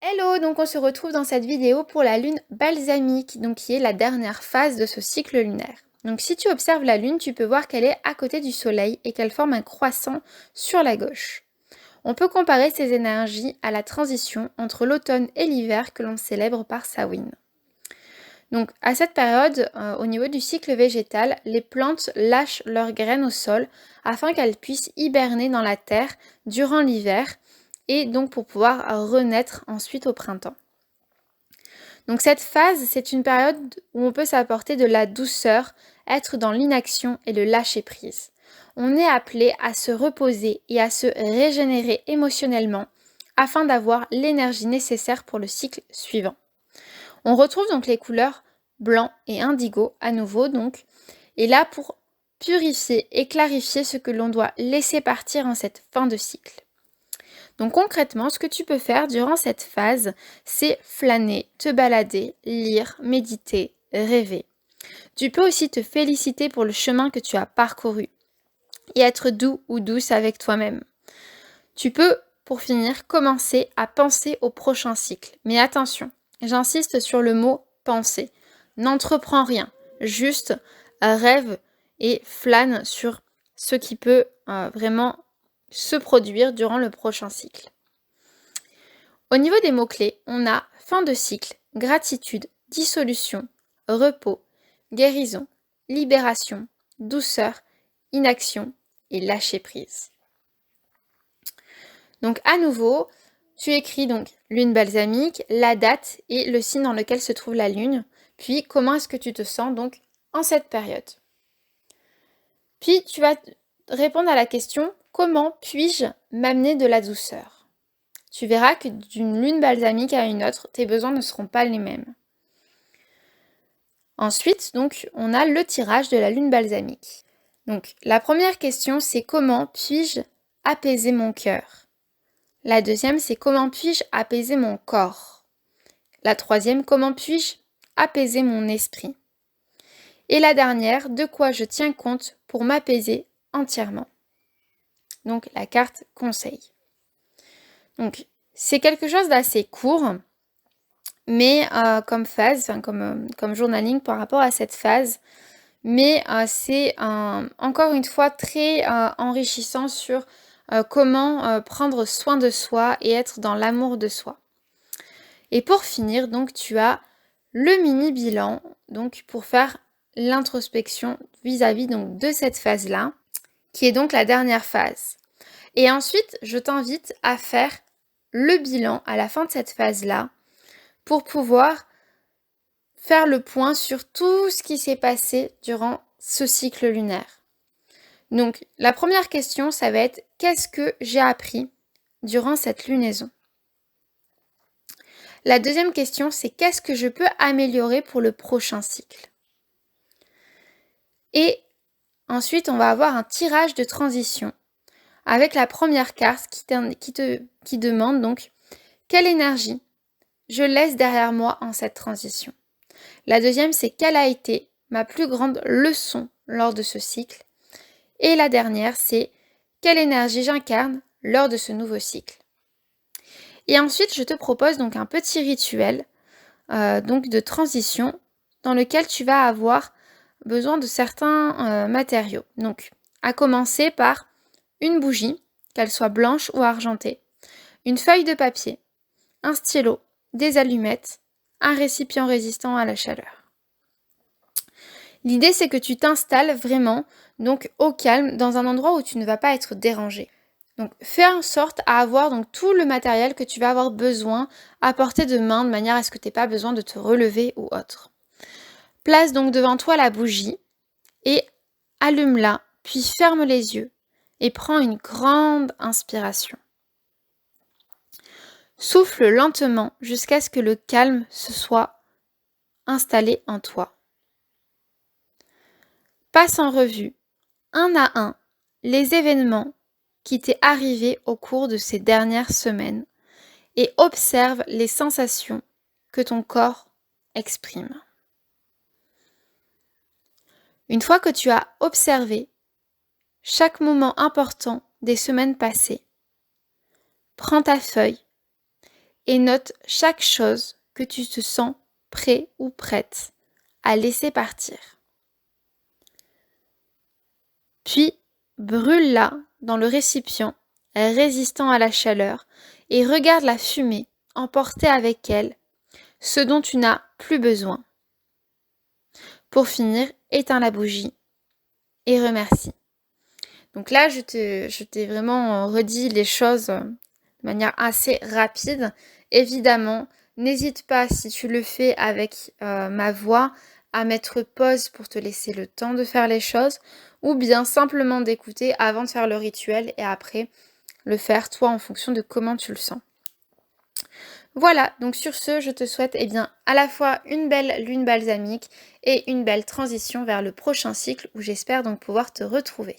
Hello, donc on se retrouve dans cette vidéo pour la lune balsamique, donc qui est la dernière phase de ce cycle lunaire. Donc si tu observes la lune, tu peux voir qu'elle est à côté du soleil et qu'elle forme un croissant sur la gauche. On peut comparer ces énergies à la transition entre l'automne et l'hiver que l'on célèbre par Samhain. Donc à cette période, au niveau du cycle végétal, les plantes lâchent leurs graines au sol afin qu'elles puissent hiberner dans la terre durant l'hiver et donc pour pouvoir renaître ensuite au printemps. Donc cette phase, c'est une période où on peut s'apporter de la douceur, être dans l'inaction et le lâcher-prise. On est appelé à se reposer et à se régénérer émotionnellement afin d'avoir l'énergie nécessaire pour le cycle suivant. On retrouve donc les couleurs blanc et indigo à nouveau donc, et là pour purifier et clarifier ce que l'on doit laisser partir en cette fin de cycle. Donc concrètement, ce que tu peux faire durant cette phase, c'est flâner, te balader, lire, méditer, rêver. Tu peux aussi te féliciter pour le chemin que tu as parcouru et être doux ou douce avec toi-même. Tu peux, pour finir, commencer à penser au prochain cycle. Mais attention, j'insiste sur le mot penser. N'entreprends rien, juste rêve et flâne sur ce qui peut vraiment se produire durant le prochain cycle. Au niveau des mots-clés, on a fin de cycle, gratitude, dissolution, repos, guérison, libération, douceur, inaction et lâcher prise. Donc à nouveau, tu écris donc lune balsamique, la date et le signe dans lequel se trouve la lune, puis comment est-ce que tu te sens donc en cette période. Puis tu vas répondre à la question comment puis-je m'amener de la douceur. Tu verras que d'une lune balsamique à une autre, tes besoins ne seront pas les mêmes. Ensuite, donc, on a le tirage de la lune balsamique. Donc, la première question, c'est comment puis-je apaiser mon cœur? La deuxième, c'est comment puis-je apaiser mon corps? La troisième, comment puis-je apaiser mon esprit? Et la dernière, de quoi je tiens compte pour m'apaiser entièrement? Donc, la carte conseil. Donc, c'est quelque chose d'assez court, mais comme phase, comme journaling par rapport à cette phase, mais c'est encore une fois très enrichissant sur comment prendre soin de soi et être dans l'amour de soi. Et pour finir, donc tu as le mini bilan, donc pour faire l'introspection vis-à-vis donc de cette phase-là, qui est donc la dernière phase. Et ensuite, je t'invite à faire le bilan à la fin de cette phase-là pour pouvoir faire le point sur tout ce qui s'est passé durant ce cycle lunaire. Donc, la première question, ça va être qu'est-ce que j'ai appris durant cette lunaison? La deuxième question, c'est qu'est-ce que je peux améliorer pour le prochain cycle? Et ensuite, on va avoir un tirage de transition avec la première carte qui demande donc quelle énergie je laisse derrière moi en cette transition. La deuxième, c'est quelle a été ma plus grande leçon lors de ce cycle. Et la dernière, c'est quelle énergie j'incarne lors de ce nouveau cycle. Et ensuite, je te propose donc un petit rituel donc de transition dans lequel tu vas avoir besoin de certains matériaux. Donc, à commencer par une bougie, qu'elle soit blanche ou argentée, une feuille de papier, un stylo, des allumettes, un récipient résistant à la chaleur. L'idée, c'est que tu t'installes vraiment donc au calme dans un endroit où tu ne vas pas être dérangé. Donc fais en sorte à avoir donc tout le matériel que tu vas avoir besoin à portée de main de manière à ce que tu n'aies pas besoin de te relever ou autre. Place donc devant toi la bougie et allume-la, puis ferme les yeux et prends une grande inspiration. Souffle lentement jusqu'à ce que le calme se soit installé en toi. Passe en revue, un à un, les événements qui t'est arrivé au cours de ces dernières semaines et observe les sensations que ton corps exprime. Une fois que tu as observé chaque moment important des semaines passées, prends ta feuille et note chaque chose que tu te sens prêt ou prête à laisser partir. Puis, brûle-la dans le récipient résistant à la chaleur et regarde la fumée emporter avec elle ce dont tu n'as plus besoin. Pour finir, éteins la bougie et remercie. Donc là, je t'ai vraiment redit les choses de manière assez rapide. Évidemment, n'hésite pas, si tu le fais avec ma voix, à mettre pause pour te laisser le temps de faire les choses, ou bien simplement d'écouter avant de faire le rituel et après le faire toi en fonction de comment tu le sens. Voilà, donc sur ce, je te souhaite à la fois une belle lune balsamique et une belle transition vers le prochain cycle où j'espère donc pouvoir te retrouver.